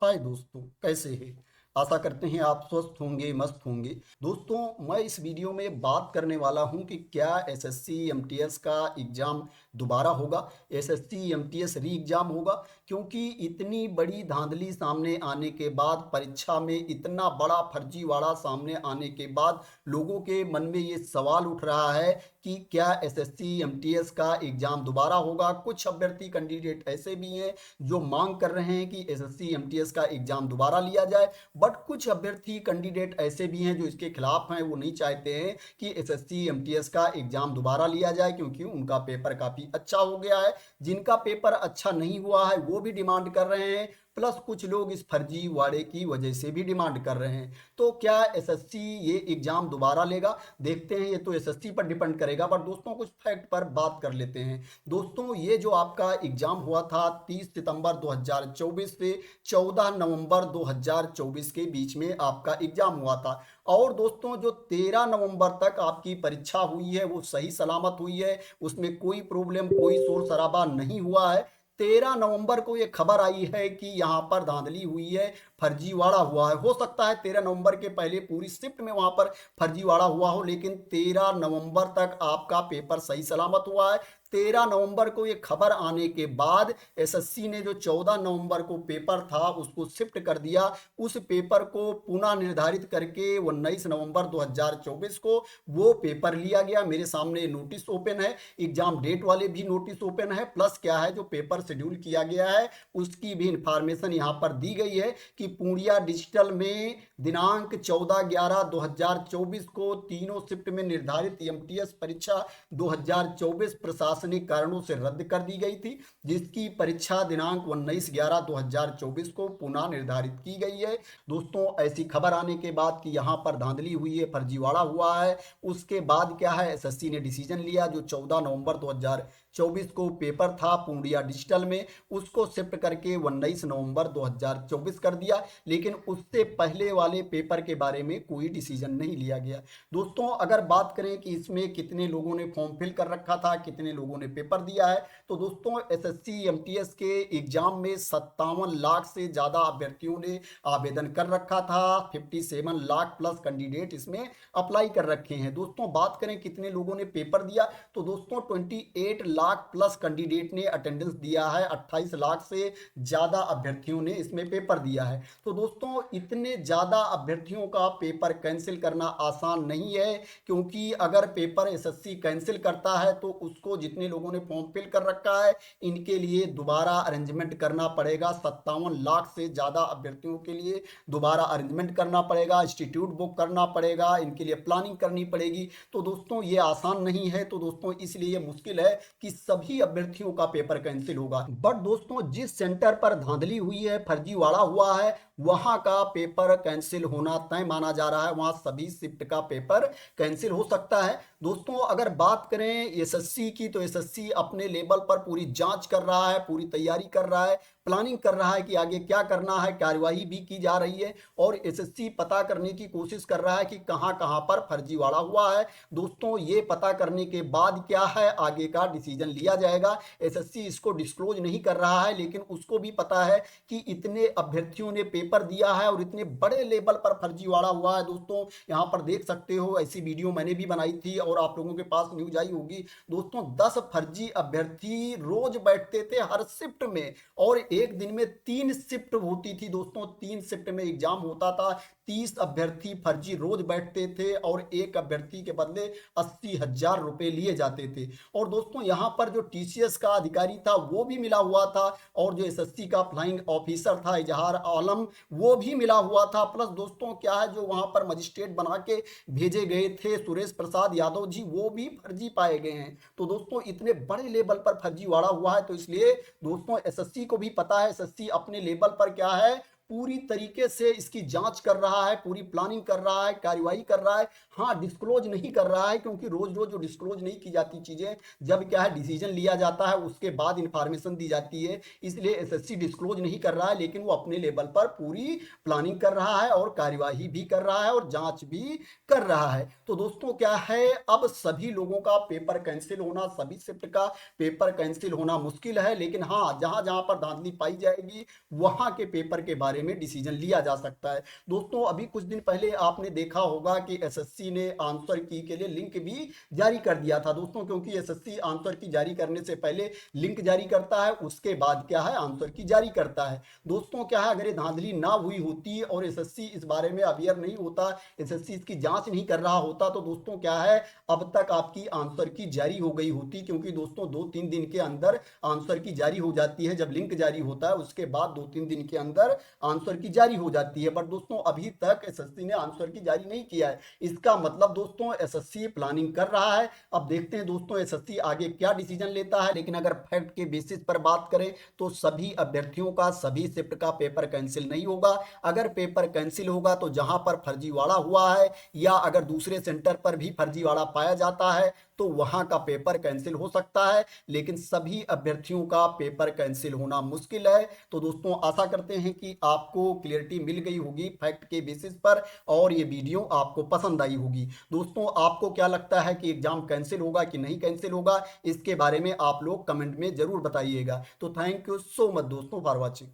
हाय दोस्तों, कैसे हैं। आशा करते हैं आप स्वस्थ होंगे, मस्त होंगे। दोस्तों, मैं इस वीडियो में बात करने वाला हूं कि क्या एसएससी एमटीएस का एग्ज़ाम दोबारा होगा, एसएससी एमटीएस री एग्ज़ाम होगा। क्योंकि इतनी बड़ी धांधली सामने आने के बाद, परीक्षा में इतना बड़ा फर्जीवाड़ा सामने आने के बाद लोगों के मन में ये सवाल उठ रहा है कि क्या एसएससी एमटीएस का एग्ज़ाम दोबारा होगा। कुछ अभ्यर्थी कैंडिडेट ऐसे भी हैं जो मांग कर रहे हैं कि एसएससी एमटीएस का एग्जाम दोबारा लिया जाए। बट कुछ अभ्यर्थी कैंडिडेट ऐसे भी हैं जो इसके खिलाफ हैं, वो नहीं चाहते हैं कि एसएससी एमटीएस का एग्जाम दोबारा लिया जाए, क्योंकि उनका पेपर काफ़ी अच्छा हो गया है। जिनका पेपर अच्छा नहीं हुआ है वो भी डिमांड कर रहे हैं, प्लस कुछ लोग इस फर्जी वाड़े की वजह से भी डिमांड कर रहे हैं। तो क्या एसएससी ये एग्जाम दोबारा लेगा, देखते हैं। ये तो एसएससी पर डिपेंड करेगा, बट दोस्तों कुछ फैक्ट पर बात कर लेते हैं। दोस्तों, ये जो आपका एग्जाम हुआ था 30 सितंबर 2024 से 14 नवंबर 2024 के बीच में आपका एग्जाम हुआ था। और दोस्तों, जो 13 नवंबर तक आपकी परीक्षा हुई है वो सही सलामत हुई है, उसमें कोई प्रॉब्लम, कोई शोर शराबा नहीं हुआ है। 13 नवंबर को ये खबर आई है कि यहाँ पर धांधली हुई है, फर्जीवाड़ा हुआ है। हो सकता है 13 नवंबर के पहले पूरी शिफ्ट में वहाँ पर फर्जीवाड़ा हुआ हो, लेकिन 13 नवंबर तक आपका पेपर सही सलामत हुआ है। 13 नवंबर को ये खबर आने के बाद एसएससी ने जो 14 नवंबर को पेपर था उसको शिफ्ट कर दिया। उस पेपर को पुनः निर्धारित करके 19 नवंबर 2024 को वो पेपर लिया गया। मेरे सामने नोटिस ओपन है, एग्जाम डेट वाले भी नोटिस ओपन है, प्लस क्या है जो पेपर शेड्यूल किया गया है उसकी भी इंफॉर्मेशन यहाँ पर दी गई है कि पूर्णिया डिजिटल में दिनांक 14/11/2024 को तीनों शिफ्ट में निर्धारित एमटीएस परीक्षा 2024 प्रशासनिक कारणों से रद्द कर दी गई थी, जिसकी परीक्षा दिनांक 19/11/2024 को पुनः निर्धारित की गई है। दोस्तों, ऐसी खबर आने के बाद कि यहाँ पर धांधली हुई है, फर्जीवाड़ा हुआ है, उसके बाद क्या है एसएससी ने डिसीजन लिया। जो 14 नवंबर 2024 को पेपर था पूर्णिया डिजिटल में, उसको शिफ्ट करके 19 नवंबर 2024 कर दिया। लेकिन उससे पहले वाले पेपर के बारे में कोई डिसीजन नहीं लिया गया। दोस्तों, अगर बात करें कि इसमें कितने लोगों ने फॉर्म फिल कर रखा था, कितने लोगों ने पेपर दिया है, तो दोस्तों एसएससी एमटीएस के एग्जाम में 57 लाख से ज़्यादा अभ्यर्थियों ने आवेदन कर रखा था। 57 लाख प्लस कैंडिडेट इसमें अप्लाई कर रखे हैं। दोस्तों, बात करें कितने लोगों ने पेपर दिया, तो दोस्तों 28 लाख प्लस कैंडिडेट ने अटेंडेंस दिया है। 28 लाख से ज़्यादा अभ्यर्थियों ने इसमें पेपर दिया है। तो दोस्तों, इतने ज़्यादा अभ्यर्थियों का पेपर कैंसिल करना आसान नहीं है, क्योंकि अगर पेपर एसएससी कैंसिल करता है तो उसको जितने लोगों ने फॉर्म फिल कर रखा है इनके लिए दोबारा अरेंजमेंट करना पड़ेगा। 57 लाख से ज़्यादा अभ्यर्थियों के लिए दोबारा अरेंजमेंट करना पड़ेगा, इंस्टीट्यूट बुक करना पड़ेगा, इनके लिए प्लानिंग करनी पड़ेगी। तो दोस्तों ये आसान नहीं है। तो दोस्तों इसलिए ये मुश्किल है कि सभी अभ्यर्थियों का पेपर कैंसिल होगा। बट दोस्तों, जिस सेंटर पर धांधली हुई है, फर्जीवाड़ा हुआ है, वहां का पेपर कैंसिल होना तय माना जा रहा है। वहां सभी शिफ्ट का पेपर कैंसिल हो सकता है। दोस्तों, अगर बात करें एसएससी की, तो एसएससी अपने लेवल पर पूरी जांच कर रहा है, पूरी तैयारी कर रहा है, प्लानिंग कर रहा है कि आगे क्या करना है, कार्यवाही भी की जा रही है। और एसएससी पता करने की कोशिश कर रहा है कि कहां कहां पर फर्जीवाड़ा हुआ है। दोस्तों, ये पता करने के बाद क्या है आगे का डिसीजन लिया जाएगा। एसएससी इसको डिस्क्लोज नहीं कर रहा है, लेकिन उसको भी पता है कि इतने अभ्यर्थियों ने पेपर दिया है और इतने बड़े लेवल पर फर्जीवाड़ा हुआ है। दोस्तों, यहाँ पर देख सकते हो, ऐसी वीडियो मैंने भी बनाई थी और आप लोगों के पास न्यूज आई होगी। दोस्तों, 10 फर्जी अभ्यर्थी रोज बैठते थे हर शिफ्ट में, और एक दिन में 3 शिफ्ट होती थी। दोस्तों, 3 शिफ्ट में एग्जाम होता था। 30 अभ्यर्थी फर्जी रोज बैठते थे और एक अभ्यर्थी के बदले 80,000 रुपए लिए जाते थे। और दोस्तों, यहाँ पर जो टीसीएस का अधिकारी था वो भी मिला हुआ था, और जो एसएससी का फ्लाइंग ऑफिसर था इजहार आलम, वो भी मिला हुआ था। प्लस दोस्तों क्या है, जो वहां पर मजिस्ट्रेट बना के भेजे गए थे सुरेश प्रसाद यादव जी, वो भी फर्जी पाए गए हैं। तो दोस्तों, इतने बड़े लेवल पर फर्जीवाड़ा हुआ है, तो इसलिए दोस्तों एसएससी को भी पता है, एसएससी अपने लेवल पर क्या है पूरी तरीके से इसकी जांच कर रहा है, पूरी प्लानिंग कर रहा है, कार्यवाही कर रहा है। हाँ, डिस्क्लोज नहीं कर रहा है, क्योंकि रोज रोज जो डिस्क्लोज नहीं की जाती चीजें, जब क्या है डिसीजन लिया जाता है उसके बाद इंफॉर्मेशन दी जाती है, इसलिए एसएससी डिस्क्लोज नहीं कर रहा है। लेकिन वो अपने लेवल पर पूरी प्लानिंग कर रहा है और कार्यवाही भी कर रहा है और जांच भी कर रहा है। तो दोस्तों क्या है, अब सभी लोगों का पेपर कैंसिल होना, सभी शिफ्ट का पेपर कैंसिल होना मुश्किल है। लेकिन हाँ, जहां जहां पर धांधली पाई जाएगी वहां के पेपर के बारे बारे में डिसीजन लिया जा सकता है। दोस्तों अभी कुछ दिन पहले आपने देखा होगा कि एसएससी ने आंसर की के लिए लिंक भी जारी कर दिया था दोस्तों, क्योंकि एसएससी आंसर की जारी करने से पहले लिंक जारी करता है, उसके बाद क्या है आंसर की जारी करता है। दोस्तों क्या है, अगर ये धांधली ना हुई होती और एसएससी इस बारे में अवेयर नहीं होता, एसएससी इसकी जांच नहीं कर रहा होता, तो दोस्तों क्या है अब तक आपकी आंसर की जारी हो गई होती, क्योंकि दोस्तों 2-3 दिन के अंदर आंसर की जारी हो जाती है। जब लिंक जारी होता है उसके बाद 2-3 दिन के अंदर आंसर की जारी हो जाती है। बट दोस्तों अभी तक एसएससी ने आंसर की जारी नहीं किया है। इसका मतलब दोस्तों एसएससी प्लानिंग कर रहा है। अब देखते हैं दोस्तों एसएससी आगे क्या डिसीजन लेता है। लेकिन अगर फैक्ट के बेसिस पर बात करें तो सभी अभ्यर्थियों का सभी शिफ्ट का पेपर कैंसिल नहीं होगा। अगर पेपर कैंसिल होगा तो जहां पर फर्जीवाड़ा हुआ है या अगर दूसरे सेंटर पर भी फर्जीवाड़ा पाया जाता है तो वहां का पेपर कैंसिल हो सकता है, लेकिन सभी अभ्यर्थियों का पेपर कैंसिल होना मुश्किल है। तो दोस्तों आशा करते हैं कि आपको क्लियरिटी मिल गई होगी फैक्ट के बेसिस पर और ये वीडियो आपको पसंद आई होगी। दोस्तों आपको क्या लगता है कि एग्जाम कैंसिल होगा कि नहीं कैंसिल होगा, इसके बारे में आप लोग कमेंट में जरूर बताइएगा। तो थैंक यू सो मच दोस्तों फॉर वॉचिंग।